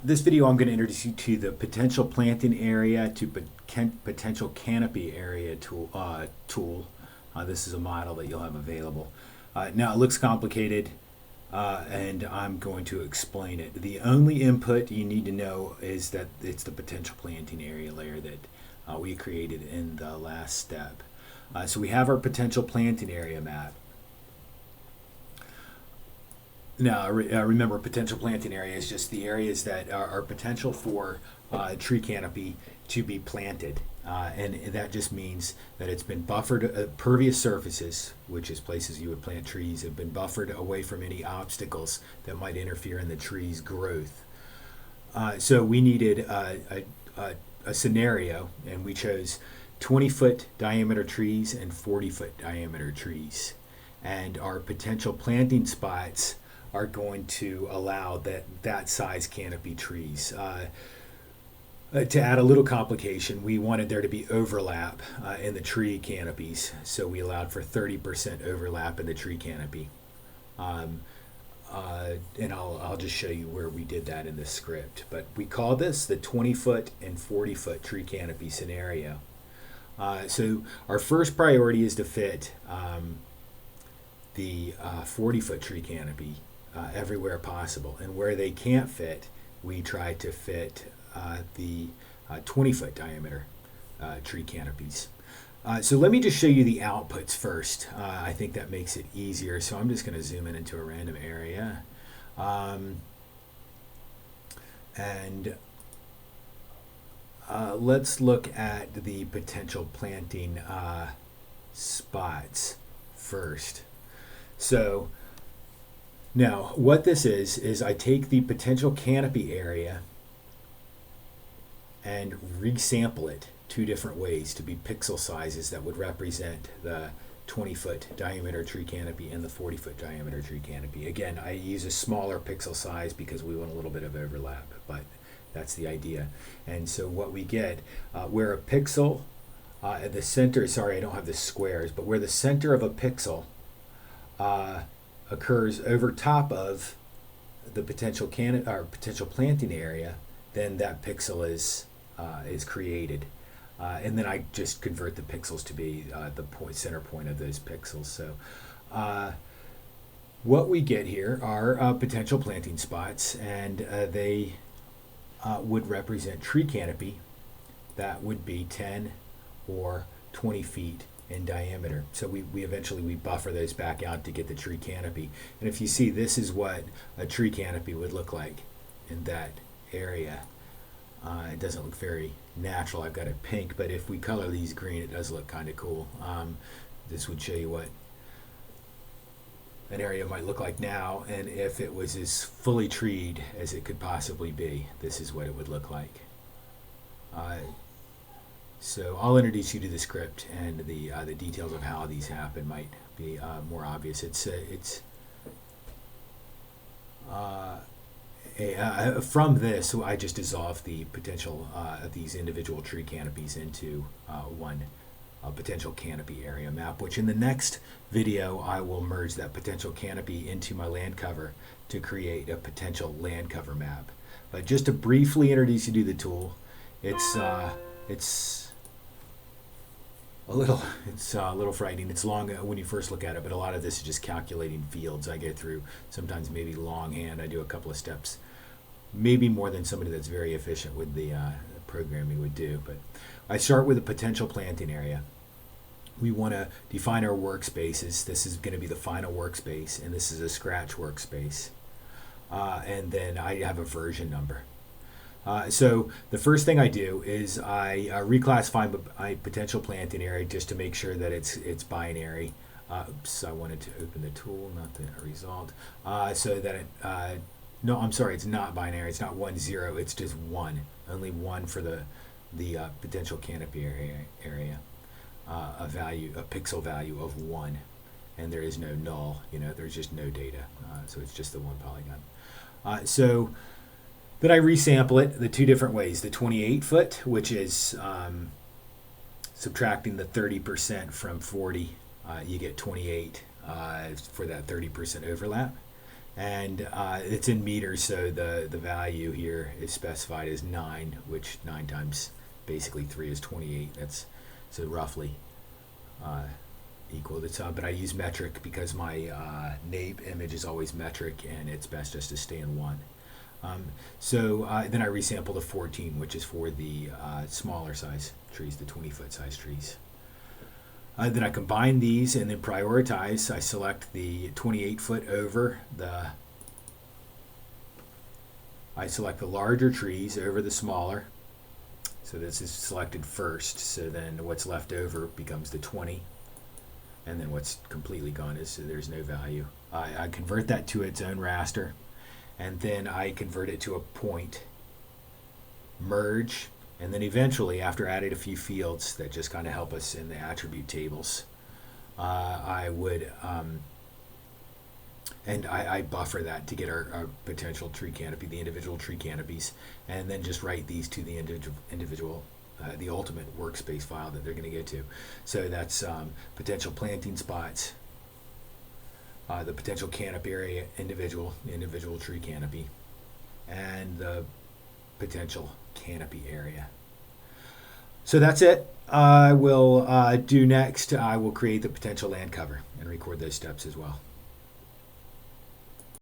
This video I'm going to introduce you to the potential planting area to potential canopy area tool. This is a model that you'll have available. Now it looks complicated and I'm going to explain it. The only input you need to know is that it's the potential planting area layer that we created in the last step. So we have our potential planting area map. Now, remember, potential planting area is just the areas that are potential for tree canopy to be planted. And that just means that it's been buffered, pervious surfaces, which is places you would plant trees, have been buffered away from any obstacles that might interfere in the tree's growth. So we needed a scenario, and we chose 20-foot diameter trees and 40-foot diameter trees. And our potential planting spots are going to allow that size canopy trees. To add a little complication, we wanted there to be overlap in the tree canopies, so we allowed for 30% overlap in the tree canopy. And I'll just show you where we did that in the script. But we call this the 20-foot and 40-foot tree canopy scenario. So our first priority is to fit the 40-foot tree canopy everywhere possible, and where they can't fit, we try to fit the 20-foot diameter tree canopies. So let me just show you the outputs first. I think that makes it easier. So I'm just going to zoom in into a random area, and let's look at the potential planting spots first. So now, what this is I take the potential canopy area and resample it two different ways to be pixel sizes that would represent the 20-foot diameter tree canopy and the 40-foot diameter tree canopy. Again, I use a smaller pixel size because we want a little bit of overlap, but that's the idea. And so what we get, where a pixel at the center, sorry, I don't have the squares, but where the center of a pixel occurs over top of the potential potential planting area, then that pixel is created, and then I just convert the pixels to be the center point of those pixels. So what we get here are potential planting spots, and they would represent tree canopy that would be 10 or 20 feet in diameter. So we eventually buffer those back out to get the tree canopy. And if you see, this is what a tree canopy would look like in that area. It doesn't look very natural. I've got it pink, but if we color these green, it does look kind of cool. This would show you what an area might look like now, and if it was as fully treed as it could possibly be, this is what it would look like. So I'll introduce you to the script, and the details of how these happen might be more obvious. From this, I just dissolve the potential of these individual tree canopies into one potential canopy area map, which in the next video I will merge that potential canopy into my land cover to create a potential land cover map. But just to briefly introduce you to the tool, it's a little frightening. It's long when you first look at it, but a lot of this is just calculating fields. I go through sometimes maybe longhand. I do a couple of steps, maybe more than somebody that's very efficient with the programming would do. But I start with a potential planting area. We want to define our workspaces. This is going to be the final workspace, and this is a scratch workspace. And then I have a version number. So the first thing I do is I reclassify my potential planting area just to make sure that it's binary. Oops, I wanted to open the tool, not the result. So that no, I'm sorry, it's not binary. It's not 1, 0. It's just 1. Only 1 for the potential canopy area. A pixel value of 1, and there is no null. There's just no data. So it's just the one polygon. So then I resample it the two different ways. The 28-foot, which is subtracting the 30% from 40, you get 28 for that 30% overlap. And it's in meters, so the value here is specified as 9, which 9 times basically 3 is 28. That's so roughly equal. But I use metric because my nape image is always metric, and it's best just to stay in one. Then I resample the 14, which is for the smaller size trees, the 20-foot size trees. Then I combine these and then prioritize. I select the 28-foot over I select the larger trees over the smaller. So this is selected first. So then what's left over becomes the 20. And then what's completely gone is there's no value. I convert that to its own raster. And then I convert it to a point, merge, and then eventually, after adding a few fields that just kind of help us in the attribute tables, I would, and I buffer that to get our potential tree canopy, the individual tree canopies, and then just write these to the individual, the ultimate workspace file that they're going to go to. So that's potential planting spots, the potential canopy area, individual tree canopy, and the potential canopy area. So that's it. I will do next. I will create the potential land cover and record those steps as well.